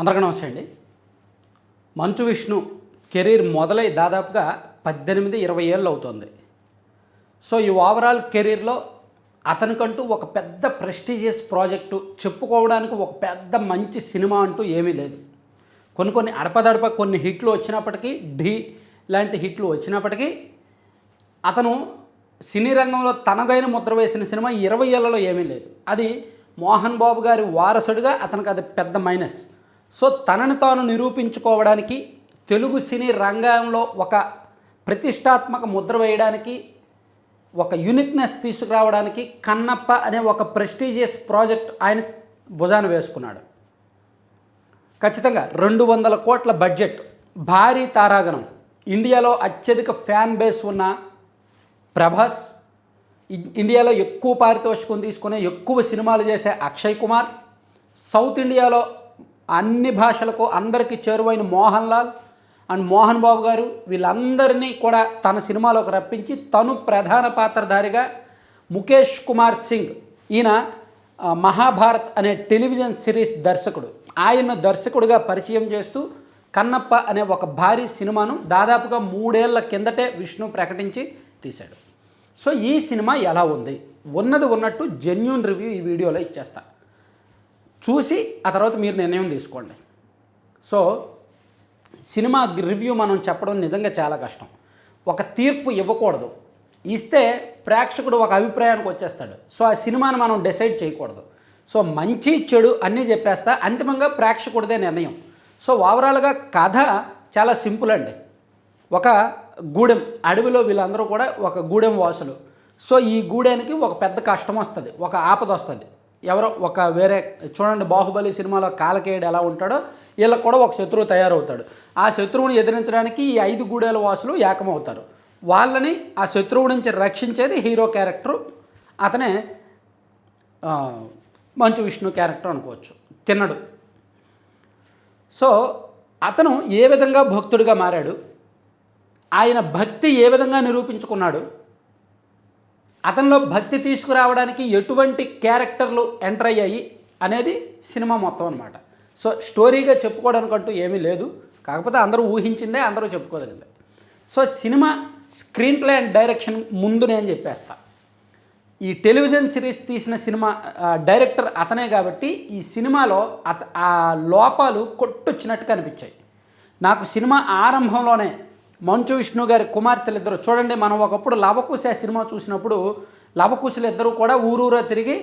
అందరికీ నమస్తే అండి. మంచు విష్ణు కెరీర్ మొదలై దాదాపుగా 18-20 ఏళ్ళు అవుతుంది. సో ఈ ఓవరాల్ కెరీర్లో అతనికంటూ ఒక పెద్ద ప్రెస్టీజియస్ ప్రాజెక్టు చెప్పుకోవడానికి ఒక పెద్ద మంచి సినిమా అంటూ ఏమీ లేదు. కొన్ని అడపదడప కొన్ని హిట్లు వచ్చినప్పటికీ, ఢీ లాంటి హిట్లు వచ్చినప్పటికీ అతను సినీ రంగంలో తనదైన ముద్ర వేసిన సినిమా 20 ఏళ్లలో ఏమీ లేదు. అది మోహన్ బాబు గారి వారసుడిగా అతనికి అది పెద్ద మైనస్. సో తనను తాను నిరూపించుకోవడానికి, తెలుగు సినీ రంగంలో ఒక ప్రతిష్టాత్మక ముద్ర వేయడానికి, ఒక యూనిక్నెస్ తీసుకురావడానికి కన్నప్ప అనే ఒక ప్రెస్టీజియస్ ప్రాజెక్ట్ ఆయన భుజాన వేసుకున్నాడు. ఖచ్చితంగా 200 కోట్ల బడ్జెట్, భారీ తారాగణం, ఇండియాలో అత్యధిక ఫ్యాన్ బేస్ ఉన్న ప్రభాస్, ఇండియాలో ఎక్కువ పారితోషికం తీసుకునే ఎక్కువ సినిమాలు చేసే అక్షయ్ కుమార్, సౌత్ ఇండియాలో అన్ని భాషలకు అందరికీ చేరువైన మోహన్ లాల్ అండ్ మోహన్ బాబు గారు, వీళ్ళందరినీ కూడా తన సినిమాలోకి రప్పించి తను ప్రధాన పాత్రధారిగా ముఖేష్ కుమార్ సింగ్, ఈయన మహాభారత్ అనే టెలివిజన్ సిరీస్ దర్శకుడు, ఆయన దర్శకుడిగా పరిచయం చేస్తూ కన్నప్ప అనే ఒక భారీ సినిమాను దాదాపుగా 3 ఏళ్ల కిందటే విష్ణు ప్రకటించి తీశాడు. సో ఈ సినిమా ఎలా ఉంది, ఉన్నది ఉన్నట్టు జెన్యూన్ రివ్యూ ఈ వీడియోలో ఇచ్చేస్తా. చూసి ఆ తర్వాత మీరు నిర్ణయం తీసుకోండి. సో సినిమా రివ్యూ మనం చెప్పడం నిజంగా చాలా కష్టం. ఒక తీర్పు ఇవ్వకూడదు, ఇస్తే ప్రేక్షకుడు ఒక అభిప్రాయానికి వచ్చేస్తాడు. సో ఆ సినిమాను మనం డిసైడ్ చేయకూడదు. సో మంచి చెడు అన్నీ చెప్పేస్తా, అంతిమంగా ప్రేక్షకుడిదే నిర్ణయం. సో ఓవరాల్గా కథ చాలా సింపుల్ అండి. ఒక గూడెం, అడవిలో వీళ్ళందరూ కూడా ఒక గూడెం వాసులు. సో ఈ గూడెనికి ఒక పెద్ద కష్టం వస్తుంది, ఒక ఆపద వస్తుంది. ఎవరో ఒక వేరే, చూడండి బాహుబలి సినిమాలో కాలకేయుడు ఎలా ఉంటాడో వీళ్ళకి కూడా ఒక శత్రువు తయారవుతాడు. ఆ శత్రువుని ఎదిరించడానికి ఈ 5 గూడెల వాసులు ఏకమవుతారు. వాళ్ళని ఆ శత్రువు నుంచి రక్షించేది హీరో క్యారెక్టరు, అతనే మంచు విష్ణు క్యారెక్టర్ అనుకోవచ్చు, తిన్నడు. సో అతను ఏ విధంగా భక్తుడిగా మారాడు, ఆయన భక్తి ఏ విధంగా నిరూపించుకున్నాడు, అతనిలో భక్తి తీసుకురావడానికి ఎటువంటి క్యారెక్టర్లు ఎంటర్ అయ్యాయి అనేది సినిమా మొత్తం అన్నమాట. సో స్టోరీగా చెప్పుకోవడానికి అంటూ ఏమీ లేదు, కాకపోతే అందరూ ఊహించిందే అందరూ చెప్పుకోగలిగిందే. So cinema screenplay and direction ముందు నేను చెప్పేస్తా. ఈ టెలివిజన్ సిరీస్ తీసిన సినిమా డైరెక్టర్ అతనే కాబట్టి ఈ సినిమాలో ఆ లోపాలు కొట్టొచ్చినట్టు కనిపించాయి నాకు. సినిమా ఆరంభంలోనే మంచు విష్ణు గారి కుమార్తెలు ఇద్దరు, చూడండి మనం ఒకప్పుడు లవకుశ సినిమా చూసినప్పుడు లవకుశులు ఇద్దరు కూడా ఊరూరా తిరిగి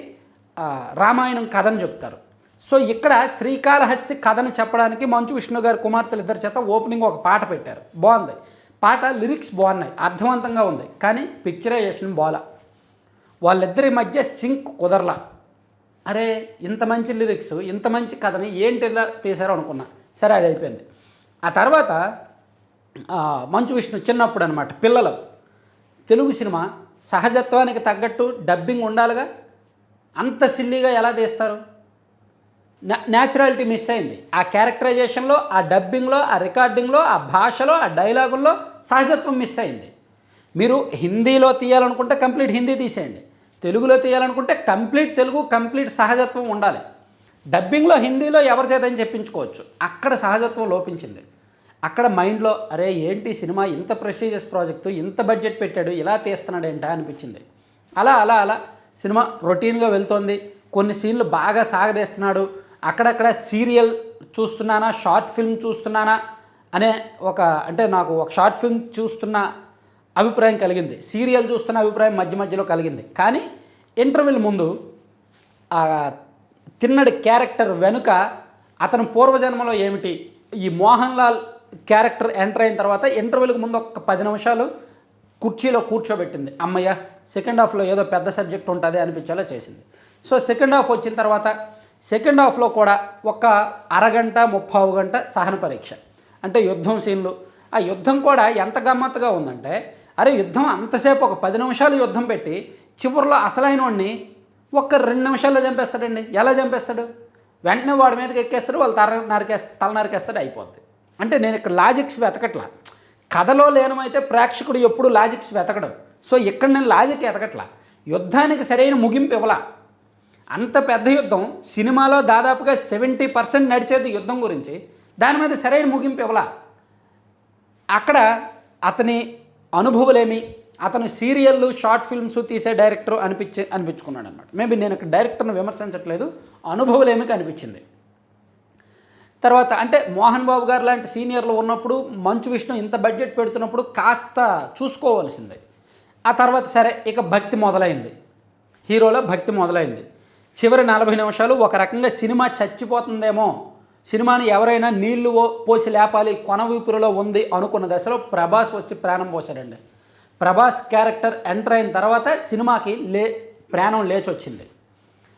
రామాయణం కథను చెప్తారు. సో ఇక్కడ శ్రీకాళహస్తి కథను చెప్పడానికి మంచు విష్ణు గారి కుమార్తెలు ఇద్దరి చేత ఓపెనింగ్ ఒక పాట పెట్టారు. బాగుంది పాట, లిరిక్స్ బాగున్నాయి, అర్థవంతంగా ఉంది, కానీ పిక్చరైజేషన్ బాలా. వాళ్ళిద్దరి మధ్య సింక్ కుదరలా. అరే ఇంత మంచి లిరిక్స్, ఇంత మంచి కథని ఏంటి ఇలా తీశారో అనుకున్నా. సరే అది అయిపోయింది. ఆ తర్వాత మంచు విష్ణు చిన్నప్పుడు అనమాట, పిల్లలు తెలుగు సినిమా సహజత్వానికి తగ్గట్టు డబ్బింగ్ ఉండాలిగా, అంత సిల్లీగా ఎలా తీస్తారు? న్యాచురాలిటీ మిస్ అయింది ఆ క్యారెక్టరైజేషన్లో, ఆ డబ్బింగ్లో, ఆ రికార్డింగ్లో, ఆ భాషలో, ఆ డైలాగుల్లో సహజత్వం మిస్ అయింది. మీరు హిందీలో తీయాలనుకుంటే కంప్లీట్ హిందీ తీసేయండి, తెలుగులో తీయాలనుకుంటే కంప్లీట్ తెలుగు, కంప్లీట్ సహజత్వం ఉండాలి. డబ్బింగ్లో హిందీలో ఎవరి చేత అని చెప్పించుకోవచ్చు, అక్కడ సహజత్వం లోపించింది. అక్కడ మైండ్లో అరే ఏంటి సినిమా, ఇంత ప్రెస్టీజియస్ ప్రాజెక్టు, ఇంత బడ్జెట్ పెట్టాడు, ఇలా తీస్తున్నాడు ఏంటా అనిపించింది. అలా అలా అలా సినిమా రొటీన్గా వెళ్తోంది. కొన్ని సీన్లు బాగా సాగదీస్తున్నాడు. అక్కడక్కడ సీరియల్ చూస్తున్నానా, షార్ట్ ఫిల్మ్ చూస్తున్నానా అనే అంటే నాకు ఒక షార్ట్ ఫిల్మ్ చూస్తున్న అభిప్రాయం కలిగింది, సీరియల్ చూస్తున్న అభిప్రాయం మధ్య మధ్యలో కలిగింది. కానీ ఇంటర్వెల్ ముందు తిన్నడి క్యారెక్టర్ వెనుక అతను పూర్వజన్మలో ఏమిటి, ఈ మోహన్ లాల్ క్యారెక్టర్ ఎంటర్ అయిన తర్వాత ఇంటర్వ్యూలకు ముందు ఒక 10 నిమిషాలు కుర్చీలో కూర్చోబెట్టింది. అమ్మయ్య సెకండ్ హాఫ్లో ఏదో పెద్ద సబ్జెక్ట్ ఉంటుంది అనిపించేలా చేసింది. సో సెకండ్ హాఫ్ వచ్చిన తర్వాత సెకండ్ హాఫ్లో కూడా ఒక అరగంట 30 గంట సహన పరీక్ష, అంటే యుద్ధం సీన్లు. ఆ యుద్ధం కూడా ఎంత గమ్మత్తుగా ఉందంటే, అరే యుద్ధం అంతసేపు ఒక 10 నిమిషాలు యుద్ధం పెట్టి చివరిలో అసలైన వాడిని ఒక్క 2 నిమిషాల్లో చంపేస్తాడండి. ఎలా చంపేస్తాడు? వెంటనే వాడి మీదకి ఎక్కేస్తాడు, వాళ్ళు తల నరికేస్తాడు, అయిపోద్ది. అంటే నేను ఇక్కడ లాజిక్స్ వెతకట్లా. కథలో లేనమైతే ప్రేక్షకుడు ఎప్పుడు లాజిక్స్ వెతకడం. సో ఇక్కడ నేను లాజిక్ ఎతకట్లా, యుద్ధానికి సరైన ముగింపు ఇవ్వలా. అంత పెద్ద యుద్ధం సినిమాలో దాదాపుగా 70% నడిచేది యుద్ధం గురించి, దాని మీద సరైన ముగింపు ఇవ్వాల. అక్కడ అతని అనుభవాలేమి, అతను సీరియళ్ళు షార్ట్ ఫిల్మ్స్ తీసే డైరెక్టర్ అనిపించుకున్నాడు అనమాట. మేబీ నేను ఇక్కడ డైరెక్టర్ని విమర్శించట్లేదు, అనుభవాలేమి అనిపించింది. తర్వాత అంటే మోహన్ బాబు గారు లాంటి సీనియర్లు ఉన్నప్పుడు మంచు విష్ణు ఇంత బడ్జెట్ పెడుతున్నప్పుడు కాస్త చూసుకోవాల్సిందే. ఆ తర్వాత సరే ఇక భక్తి మొదలైంది, హీరోలో భక్తి మొదలైంది. చివరి 40 నిమిషాలు ఒక రకంగా సినిమా చచ్చిపోతుందేమో, సినిమాని ఎవరైనా నీళ్లు పోసి లేపాలి, కొన ఊపిరిలో ఉంది అనుకున్న దశలో ప్రభాస్ వచ్చి ప్రాణం పోశాడండి. ప్రభాస్ క్యారెక్టర్ ఎంటర్ అయిన తర్వాత సినిమాకి ప్రాణం లేచి వచ్చింది.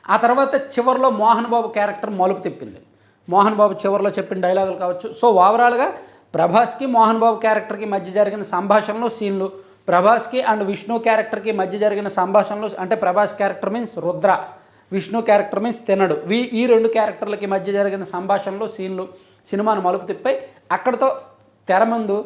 ఆ తర్వాత చివరిలో మోహన్ బాబు క్యారెక్టర్ మలుపు తిప్పింది. మోహన్ బాబు చివరిలో చెప్పిన డైలాగులు కావచ్చు. సో ఓవరాల్గా ప్రభాస్కి మోహన్ బాబు క్యారెక్టర్కి మధ్య జరిగిన సంభాషణలు, సీన్లు, ప్రభాస్కి అండ్ విష్ణు క్యారెక్టర్కి మధ్య జరిగిన సంభాషణలు, అంటే Prabhas character means Rudra, Vishnu character means తినడు, ఈ రెండు క్యారెక్టర్లకి మధ్య జరిగిన సంభాషణలు, సీన్లు సినిమాను మలుపు తిప్పాయి. అక్కడితో తెర ముందు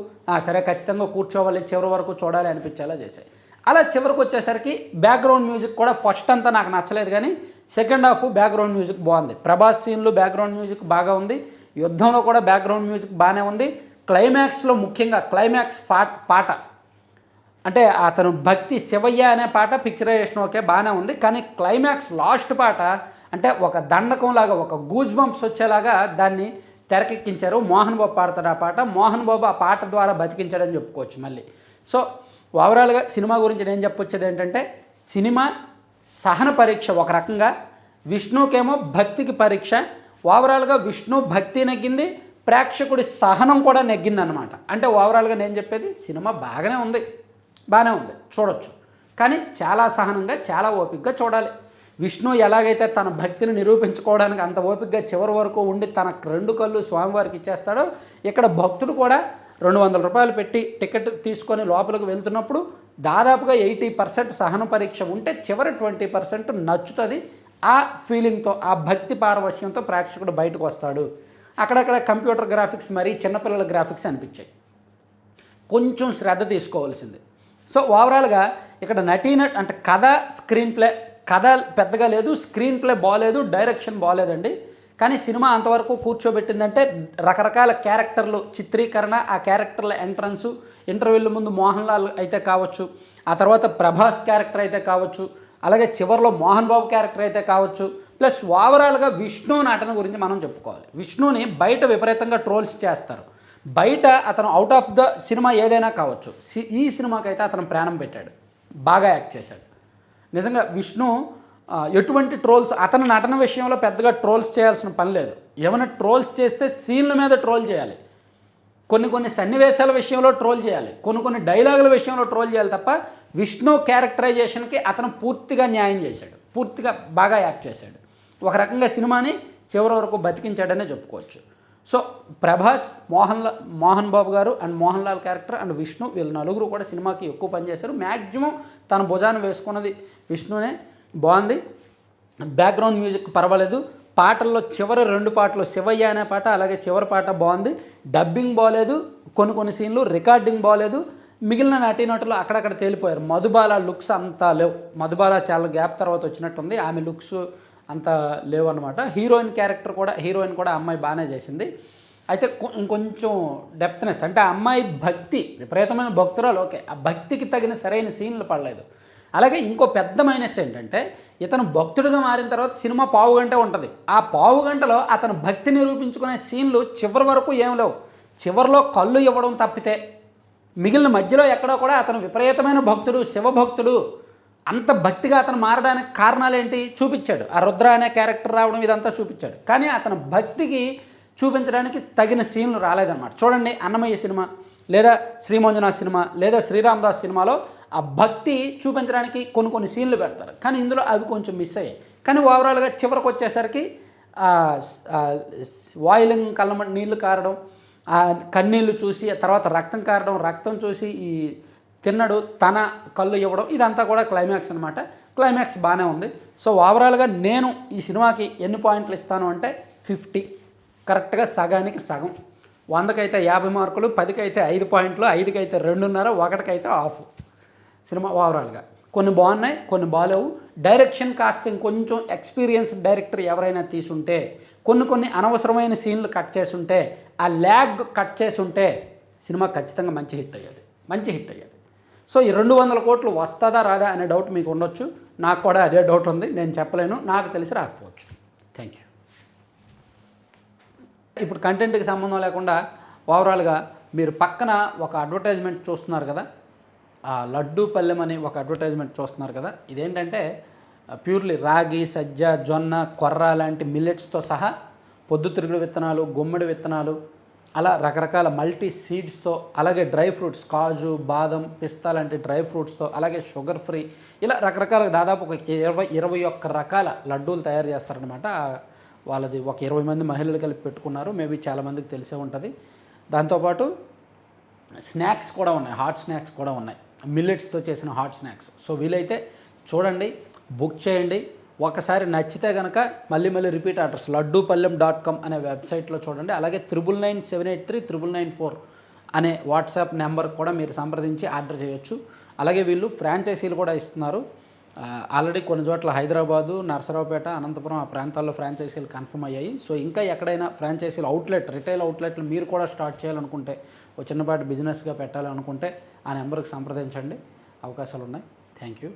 సరే ఖచ్చితంగా కూర్చోవాలి, చివరి వరకు చూడాలి అనిపించేలా చేశాయి. అలా చివరికి వచ్చేసరికి బ్యాక్గ్రౌండ్ మ్యూజిక్ కూడా ఫస్ట్ అంతా నాకు నచ్చలేదు, కానీ సెకండ్ హాఫ్ బ్యాక్గ్రౌండ్ మ్యూజిక్ బాగుంది. ప్రభాస్ సీన్లు బ్యాక్గ్రౌండ్ మ్యూజిక్ బాగా ఉంది, యుద్ధంలో కూడా బ్యాక్గ్రౌండ్ మ్యూజిక్ బాగానే ఉంది. క్లైమాక్స్లో ముఖ్యంగా క్లైమాక్స్ పాట, అంటే అతను భక్తి శివయ్య అనే పాట పిక్చరైజేషన్ ఓకే బాగానే ఉంది, కానీ క్లైమాక్స్ లాస్ట్ పాట అంటే ఒక దండకంలాగా, ఒక గూజ్ బంప్స్ వచ్చేలాగా దాన్ని తెరకెక్కించారు. మోహన్ బాబు పాడతాడు ఆ పాట, మోహన్ బాబు ఆ పాట ద్వారా బతికించాడని చెప్పుకోవచ్చు మళ్ళీ. సో ఓవరాల్గా సినిమా గురించి నేను చెప్పొచ్చేది ఏంటంటే, సినిమా సహన పరీక్ష ఒక రకంగా, విష్ణుకేమో భక్తికి పరీక్ష. ఓవరాల్గా విష్ణు భక్తి నెగ్గింది, ప్రేక్షకుడి సహనం కూడా నెగ్గిందనమాట. అంటే ఓవరాల్గా నేను చెప్పేది సినిమా బాగానే ఉంది చూడొచ్చు, కానీ చాలా సహనంగా చాలా ఓపికగా చూడాలి. విష్ణు ఎలాగైతే తన భక్తిని నిరూపించుకోవడానికి అంత ఓపికగా చివరి వరకు ఉండి తన 2 కళ్ళు స్వామివారికి ఇచ్చేస్తాడో, ఇక్కడ భక్తుడు కూడా 200 రూపాయలు పెట్టి టికెట్ తీసుకొని లోపలికి వెళ్తున్నప్పుడు దాదాపుగా 80% సహన పరీక్ష ఉంటే చివరి 20% నచ్చుతుంది. ఆ ఫీలింగ్తో, ఆ భక్తి పారవశ్యంతో ప్రేక్షకుడు బయటకు వస్తాడు. అక్కడక్కడ కంప్యూటర్ గ్రాఫిక్స్ మరీ చిన్నపిల్లల గ్రాఫిక్స్ అనిపించాయి, కొంచెం శ్రద్ధ తీసుకోవాల్సింది. సో ఓవరాల్గా ఇక్కడ అంటే కథ పెద్దగా లేదు, స్క్రీన్ ప్లే బాగాలేదు, డైరెక్షన్ బాగాలేదండి. కానీ సినిమా అంతవరకు కూర్చోబెట్టిందంటే రకరకాల క్యారెక్టర్లు చిత్రీకరణ, ఆ క్యారెక్టర్ల ఎంట్రన్సు, ఇంటర్వ్యూల ముందు మోహన్ లాల్ అయితే కావచ్చు, ఆ తర్వాత ప్రభాస్ క్యారెక్టర్ అయితే కావచ్చు, అలాగే చివరిలో మోహన్ బాబు క్యారెక్టర్ అయితే కావచ్చు, ప్లస్ ఓవరాల్గా విష్ణు నటన గురించి మనం చెప్పుకోవాలి. విష్ణుని బయట విపరీతంగా ట్రోల్స్ చేస్తారు, బయట అతను అవుట్ ఆఫ్ ద సినిమా ఏదైనా కావచ్చు, ఈ సినిమాకి అయితే అతను ప్రాణం పెట్టాడు, బాగా యాక్ట్ చేశాడు. నిజంగా విష్ణు ఎటువంటి ట్రోల్స్, అతని నటన విషయంలో పెద్దగా ట్రోల్స్ చేయాల్సిన పని లేదు. ఏమైనా ట్రోల్స్ చేస్తే సీన్ల మీద ట్రోల్ చేయాలి, కొన్ని సన్నివేశాల విషయంలో ట్రోల్ చేయాలి, కొన్ని డైలాగుల విషయంలో ట్రోల్ చేయాలి తప్ప విష్ణు క్యారెక్టరైజేషన్కి అతను పూర్తిగా న్యాయం చేశాడు, పూర్తిగా బాగా యాక్ట్ చేశాడు. ఒక రకంగా సినిమాని చివరి వరకు బతికించాడనే చెప్పుకోవచ్చు. సో ప్రభాస్, మోహన్ బాబు గారు and Mohan Lal character and Vishnu, వీళ్ళు నలుగురు కూడా సినిమాకి ఎక్కువ పనిచేశారు. మ్యాక్సిమం తన భుజాన్ని వేసుకున్నది విష్ణునే, బాగుంది. బ్యాక్గ్రౌండ్ మ్యూజిక్ పర్వాలేదు. పాటల్లో చివరి 2 పాటలు శివయ్య అనే పాట, అలాగే చివరి పాట బాగుంది. డబ్బింగ్ బాగలేదు, కొన్ని సీన్లు రికార్డింగ్ బాగలేదు. మిగిలిన నటీనటులు అక్కడక్కడ తేలిపోయారు. మధుబాల లుక్స్ అంతా లేవు, మధుబాల చాలా గ్యాప్ తర్వాత వచ్చినట్టుంది, ఆమె లుక్స్ అంత లేవు అనమాట. హీరోయిన్ కూడా అమ్మాయి బాగానే చేసింది. అయితే ఇంకొంచెం డెప్త్నెస్, అంటే ఆ అమ్మాయి భక్తి విపరీతమైన భక్తురాలు, ఓకే, ఆ భక్తికి తగిన సరైన సీన్లు పడలేదు. అలాగే ఇంకో పెద్ద మైనస్ ఏంటంటే, ఇతను భక్తుడిగా మారిన తర్వాత సినిమా పావుగంట ఉంటుంది, ఆ పావుగంటలో అతను భక్తి నిరూపించుకునే సీన్లు చివరి వరకు ఏం లేవు. చివరిలో కళ్ళు ఇవ్వడం తప్పితే మిగిలిన మధ్యలో ఎక్కడో కూడా అతను విపరీతమైన భక్తుడు, శివభక్తుడు, అంత భక్తిగా అతను మారడానికి కారణాలు ఏంటి చూపించాడు. ఆ రుద్ర అనే క్యారెక్టర్ రావడం ఇదంతా చూపించాడు, కానీ అతను భక్తికి చూపించడానికి తగిన సీన్లు రాలేదన్నమాట. చూడండి, అన్నమయ్య సినిమా లేదా శ్రీమంజునాథ్ సినిమా లేదా శ్రీరామదాస్ సినిమాలో ఆ భక్తి చూపించడానికి కొన్ని సీన్లు పెడతారు, కానీ ఇందులో అవి కొంచెం మిస్ అయ్యాయి. కానీ ఓవరాల్గా చివరికి వచ్చేసరికి వాయిలింగ్ కళ్ళ నీళ్లు కారడం, ఆ కన్నీళ్ళు చూసి తర్వాత రక్తం కారడం, రక్తం చూసి ఈ తిన్నడు తన కళ్ళు ఇవ్వడం, ఇదంతా కూడా క్లైమాక్స్ అనమాట. క్లైమాక్స్ బాగానే ఉంది. సో ఓవరాల్గా నేను ఈ సినిమాకి ఎన్ని పాయింట్లు ఇస్తాను అంటే 50, కరెక్ట్గా సగానికి సగం. 100కైతే 50 మార్కులు, 10కైతే 5 పాయింట్లు, 5కైతే 2.5, 1కైతే హాఫ్ సినిమా ఓవరాల్గా. కొన్ని బాగున్నాయి, కొన్ని బాలేవు. డైరెక్షన్ కాస్త ఇంకొంచెం ఎక్స్పీరియన్స్ డైరెక్టర్ ఎవరైనా తీసుంటే, కొన్ని అనవసరమైన సీన్లు కట్ చేసుంటే, ఆ ల్యాగ్ కట్ చేసుంటే సినిమా ఖచ్చితంగా మంచి హిట్ అయ్యేది. సో ఈ 200 కోట్లు వస్తుందా రాదా అనే డౌట్ మీకు ఉండొచ్చు. నాకు కూడా అదే డౌట్ ఉంది. నేను చెప్పలేను, నాకు తెలిసి రాకపోవచ్చు. Thank you. ఇప్పుడు కంటెంట్కి సంబంధం లేకుండా ఓవరాల్గా మీరు పక్కన ఒక అడ్వర్టైజ్మెంట్ చూస్తున్నారు కదా, ఆ లడ్డూ పల్లెం అని ఒక అడ్వర్టైజ్మెంట్ చూస్తున్నారు కదా. ఇదేంటంటే ప్యూర్లీ రాగి, సజ్జ, జొన్న, కొర్ర లాంటి మిల్లెట్స్తో సహా పొద్దుతిరుగుడు విత్తనాలు, గుమ్మడి విత్తనాలు, అలా రకరకాల మల్టీ సీడ్స్తో, అలాగే డ్రై ఫ్రూట్స్, కాజు, బాదం, పిస్తా లాంటి డ్రై ఫ్రూట్స్తో, అలాగే షుగర్ ఫ్రీ, ఇలా రకరకాల దాదాపు ఒక 21 రకాల లడ్డూలు తయారు చేస్తారనమాట. వాళ్ళది ఒక 20 మంది మహిళలు కలిపి పెట్టుకున్నారు. మేబీ చాలామందికి తెలిసే ఉంటుంది. దాంతోపాటు స్నాక్స్ కూడా ఉన్నాయి, హాట్ స్నాక్స్ కూడా ఉన్నాయి, మిల్లెట్స్తో చేసిన హాట్ స్నాక్స్. సో వీలైతే చూడండి, బుక్ చేయండి. ఒకసారి నచ్చితే కనుక మళ్ళీ రిపీట్ ఆర్డర్స్ laddupallem.com అనే వెబ్సైట్లో చూడండి. అలాగే 9997839994 అనే వాట్సాప్ నెంబర్ కూడా మీరు సంప్రదించి ఆర్డర్ చేయొచ్చు. అలాగే వీళ్ళు ఫ్రాంచైజీలు కూడా ఇస్తున్నారు. ఆల్రెడీ కొన్ని చోట్ల హైదరాబాదు, నరసరావుపేట, అనంతపురం ఆ ప్రాంతాల్లో ఫ్రాంచైజీలు కన్ఫర్మ్ అయ్యాయి. సో ఇంకా ఎక్కడైనా ఫ్రాంచైజీలు రిటైల్ అవుట్లెట్లు మీరు కూడా స్టార్ట్ చేయాలనుకుంటే, ఒక చిన్నపాటి బిజినెస్గా పెట్టాలనుకుంటే ఆ నెంబర్కి సంప్రదించండి. అవకాశాలు ఉన్నాయి. Thank you.